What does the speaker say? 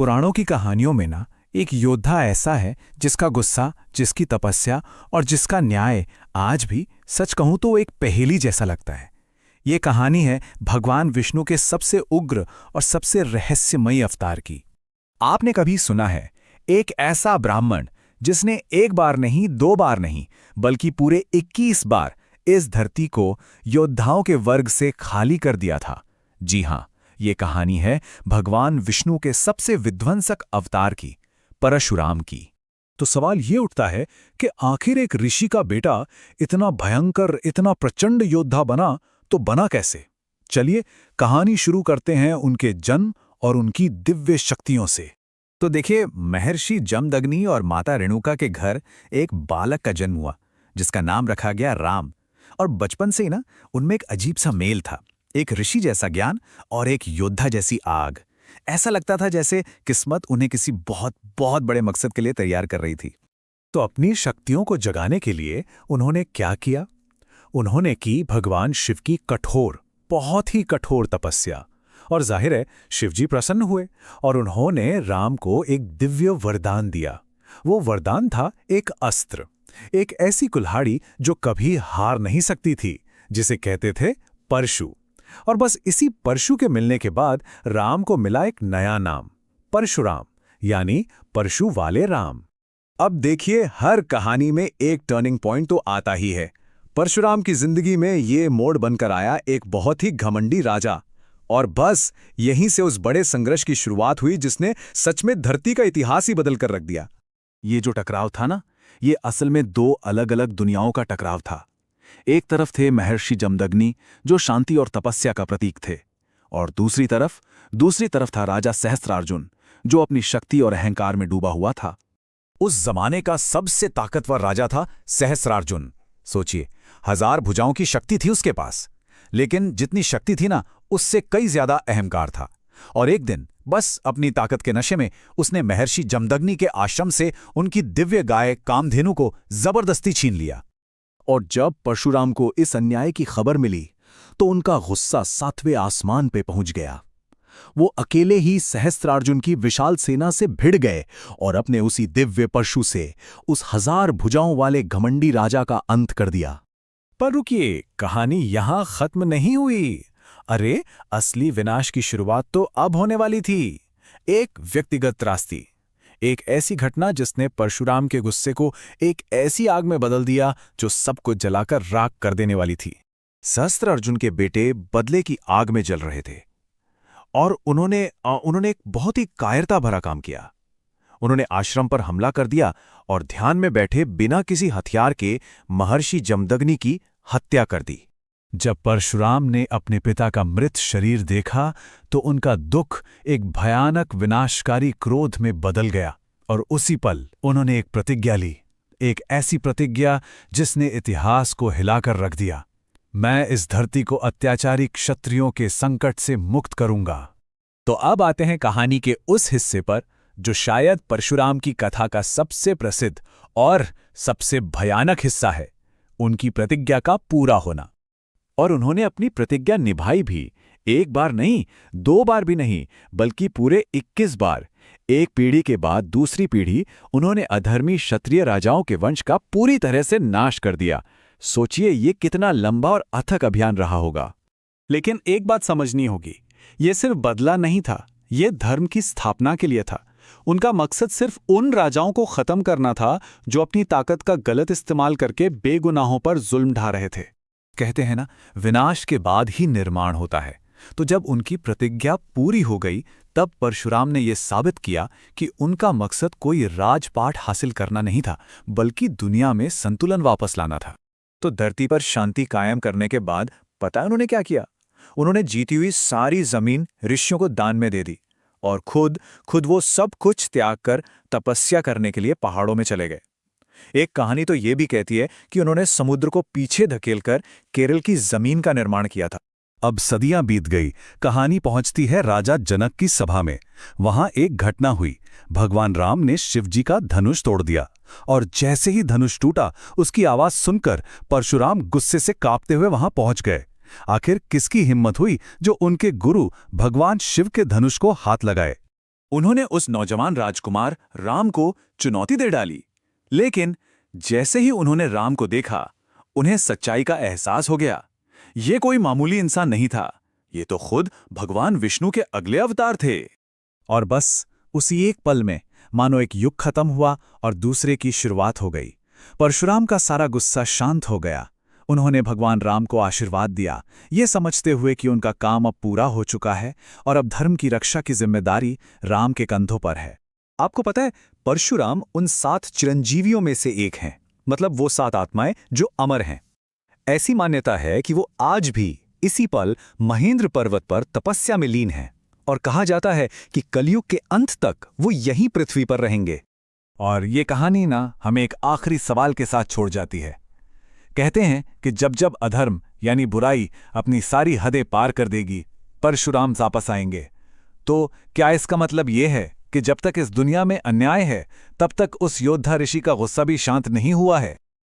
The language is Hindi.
पुराणों की कहानियों में ना एक योद्धा ऐसा है जिसका गुस्सा, जिसकी तपस्या और जिसका न्याय आज भी सच कहूं तो एक पहेली जैसा लगता है। ये कहानी है भगवान विष्णु के सबसे उग्र और सबसे रहस्यमयी अवतार की। आपने कभी सुना है एक ऐसा ब्राह्मण जिसने एक बार नहीं, दो बार नहीं, बल्कि पूरे 21 बार इस धरती को योद्धाओं के वर्ग से खाली कर दिया था। जी हां, ये कहानी है भगवान विष्णु के सबसे विध्वंसक अवतार की, परशुराम की। तो सवाल ये उठता है कि आखिर एक ऋषि का बेटा इतना भयंकर, इतना प्रचंड योद्धा बना तो बना कैसे? चलिए कहानी शुरू करते हैं उनके जन्म और उनकी दिव्य शक्तियों से। तो देखिए, महर्षि जमदग्नि और माता रेणुका के घर एक बालक का जन्म हुआ जिसका नाम रखा गया राम। और बचपन से ही ना उनमें एक अजीब सा मेल था, एक ऋषि जैसा ज्ञान और एक योद्धा जैसी आग। ऐसा लगता था जैसे किस्मत उन्हें किसी बहुत बहुत बड़े मकसद के लिए तैयार कर रही थी। तो अपनी शक्तियों को जगाने के लिए उन्होंने क्या किया? उन्होंने की भगवान शिव की कठोर, बहुत ही कठोर तपस्या। और जाहिर है शिवजी प्रसन्न हुए और उन्होंने राम को एक दिव्य वरदान दिया। वो वरदान था एक अस्त्र, एक ऐसी कुल्हाड़ी जो कभी हार नहीं सकती थी, जिसे कहते थे परशु। और बस इसी परशु के मिलने के बाद राम को मिला एक नया नाम, परशुराम, यानी परशु वाले राम। अब देखिए, हर कहानी में एक टर्निंग पॉइंट तो आता ही है। परशुराम की जिंदगी में ये मोड़ बनकर आया एक बहुत ही घमंडी राजा, और बस यहीं से उस बड़े संघर्ष की शुरुआत हुई जिसने सच में धरती का इतिहास ही बदल कर रख दिया। ये जो टकराव था ना, ये असल में दो अलग अलग दुनियाओं का टकराव था। एक तरफ थे महर्षि जमदग्नि जो शांति और तपस्या का प्रतीक थे, और दूसरी तरफ था राजा सहस्त्रार्जुन जो अपनी शक्ति और अहंकार में डूबा हुआ था। उस जमाने का सबसे ताकतवर राजा था सहस्त्रार्जुन। सोचिए, 1000 भुजाओं की शक्ति थी उसके पास, लेकिन जितनी शक्ति थी ना, उससे कई ज्यादा अहंकार था। और एक दिन बस अपनी ताकत के नशे में उसने महर्षि जमदग्नि के आश्रम से उनकी दिव्य गाय कामधेनु को जबरदस्ती छीन लिया। और जब परशुराम को इस अन्याय की खबर मिली तो उनका गुस्सा 7वें आसमान पे पहुंच गया। वो अकेले ही सहस्त्रार्जुन की विशाल सेना से भिड़ गए और अपने उसी दिव्य परशु से उस 1000 भुजाओं वाले घमंडी राजा का अंत कर दिया। पर रुकिए, कहानी यहां खत्म नहीं हुई। अरे, असली विनाश की शुरुआत तो अब होने वाली थी। एक व्यक्तिगत त्रासदी, एक ऐसी घटना जिसने परशुराम के गुस्से को एक ऐसी आग में बदल दिया जो सबको जलाकर राख कर देने वाली थी। सहस्त्रार्जुन के बेटे बदले की आग में जल रहे थे और उन्होंने एक बहुत ही कायरता भरा काम किया। उन्होंने आश्रम पर हमला कर दिया और ध्यान में बैठे बिना किसी हथियार के महर्षि जमदग्नि की हत्या कर दी। जब परशुराम ने अपने पिता का मृत शरीर देखा तो उनका दुख एक भयानक विनाशकारी क्रोध में बदल गया, और उसी पल उन्होंने एक प्रतिज्ञा ली, एक ऐसी प्रतिज्ञा जिसने इतिहास को हिलाकर रख दिया। मैं इस धरती को अत्याचारी क्षत्रियों के संकट से मुक्त करूंगा। तो अब आते हैं कहानी के उस हिस्से पर जो शायद परशुराम की कथा का सबसे प्रसिद्ध और सबसे भयानक हिस्सा है, उनकी प्रतिज्ञा का पूरा होना। और उन्होंने अपनी प्रतिज्ञा निभाई भी, एक बार नहीं, 2 बार भी नहीं, बल्कि पूरे 21 बार। एक पीढ़ी के बाद दूसरी पीढ़ी उन्होंने अधर्मी क्षत्रिय राजाओं के वंश का पूरी तरह से नाश कर दिया। सोचिए ये कितना लंबा और अथक अभियान रहा होगा। लेकिन एक बात समझनी होगी, ये सिर्फ बदला नहीं था, ये धर्म की स्थापना के लिए था। उनका मकसद सिर्फ उन राजाओं को खत्म करना था जो अपनी ताकत का गलत इस्तेमाल करके बेगुनाहों पर जुल्म ढा रहे थे। कहते हैं ना, विनाश के बाद ही निर्माण होता है। तो जब उनकी प्रतिज्ञा पूरी हो गई तब परशुराम ने यह साबित किया कि उनका मकसद कोई राजपाट हासिल करना नहीं था, बल्कि दुनिया में संतुलन वापस लाना था। तो धरती पर शांति कायम करने के बाद पता है उन्होंने क्या किया? उन्होंने जीती हुई सारी जमीन ऋषियों को दान में दे दी और खुद वो सब कुछ त्याग कर तपस्या करने के लिए पहाड़ों में चले गए। एक कहानी तो ये भी कहती है कि उन्होंने समुद्र को पीछे धकेलकर केरल की जमीन का निर्माण किया था। अब सदियां बीत गई, कहानी पहुंचती है राजा जनक की सभा में। वहां एक घटना हुई। भगवान राम ने शिवजी का धनुष तोड़ दिया और जैसे ही धनुष टूटा, उसकी आवाज सुनकर परशुराम गुस्से से कांपते हुए वहां पहुंच गए। आखिर किसकी हिम्मत हुई जो उनके गुरु भगवान शिव के धनुष को हाथ लगाए? उन्होंने उस नौजवान राजकुमार राम को चुनौती दे डाली। लेकिन जैसे ही उन्होंने राम को देखा, उन्हें सच्चाई का एहसास हो गया। ये कोई मामूली इंसान नहीं था, ये तो खुद भगवान विष्णु के अगले अवतार थे। और बस उसी एक पल में मानो एक युग खत्म हुआ और दूसरे की शुरुआत हो गई। परशुराम का सारा गुस्सा शांत हो गया। उन्होंने भगवान राम को आशीर्वाद दिया, ये समझते हुए कि उनका काम अब पूरा हो चुका है और अब धर्म की रक्षा की जिम्मेदारी राम के कंधों पर है। आपको पता है, परशुराम उन 7 चिरंजीवियों में से एक हैं, मतलब वो 7 आत्माएं जो अमर हैं। ऐसी मान्यता है कि वो आज भी इसी पल महेंद्र पर्वत पर तपस्या में लीन हैं, और कहा जाता है कि कलयुग के अंत तक वो यहीं पृथ्वी पर रहेंगे। और ये कहानी ना हमें एक आखिरी सवाल के साथ छोड़ जाती है। कहते हैं कि जब जब अधर्म यानी बुराई अपनी सारी हदें पार कर देगी, परशुराम वापस आएंगे। तो क्या इसका मतलब ये है कि जब तक इस दुनिया में अन्याय है, तब तक उस योद्धा ऋषि का गुस्सा भी शांत नहीं हुआ है?